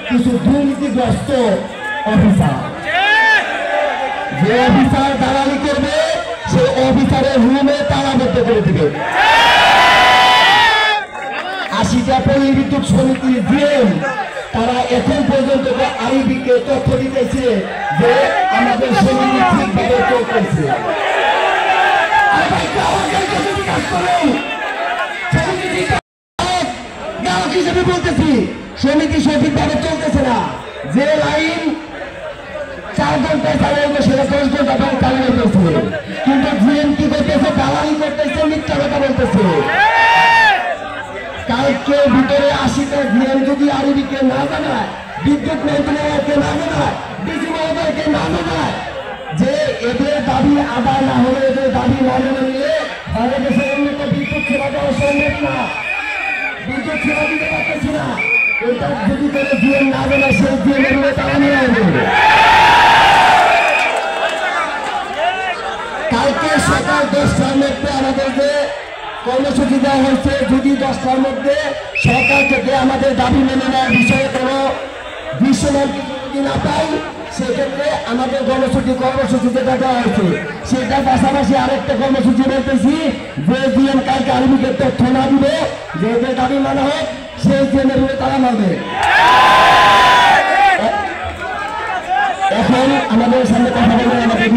কিছু দুর্নীতিগ্রস্ত অফিসার, যে অফিসার দালালি করবে সে অফিসারের রুমে তালাবদ্ধ করে দিবে। 80টা পল্লী বিদ্যুৎ সমিতির জিএম তারা এখন পর্যন্ত আইবিকে তথ্য দিতেছে যে আমাদের সমিতি ঠিকভাবে চলতেছে। গ্রাহক হিসেবে বলতেছি সমিতি সঠিকভাবে চলতেছে না। যে লাইন 4 ঘন্টায় চালানো সেটা 10 ঘন্টা চালানো হতেছে, কিন্তু জিএম কি করতেছে? দালালি করতেছে, মিথ্যা কথা বলতেছে। কালকে ভিতরে 80টা জিএম যদি আরবিকে না জানায়, বিদ্যুৎ মন্ত্রণালয়কে না জানায়, ডিসি মহোদয়কে না জানায় যে এদের দাবি আদায় না হলে, এদের দাবি না মেনে নিলে বাংলাদেশের উন্নত বিদ্যুৎ সেবা দেওয়া সম্ভব না, বিদ্যুৎ সেবা দিতে পারতেছি না। এটা যদি করে জিএম না জানায় সেই জিএম এর তারা নিয়ে আসবে। কালকে সকাল 10টার মধ্যে আমাদেরকে কর্মসূচি দেওয়া হয়েছে, যদি 10টার মধ্যে সরকার থেকে আমাদের দাবি মেনে নেওয়ার বিষয়ে কোনো দৃশ্যমান কিছু যদি না পাই, সেক্ষেত্রে আমাদের কর্মসূচি যেটা দেওয়া হয়েছে সেটার পাশাপাশি আরেকটা কর্মসূচি বলতেছি, যে জিএম কালকে আরবিকে তথ্য না দিবে যে এদের দাবি মানা হোক, সেই জিএমের উপরে তারা মানবে। এখন আমাদের সামনে কথা বলবেন আমাদের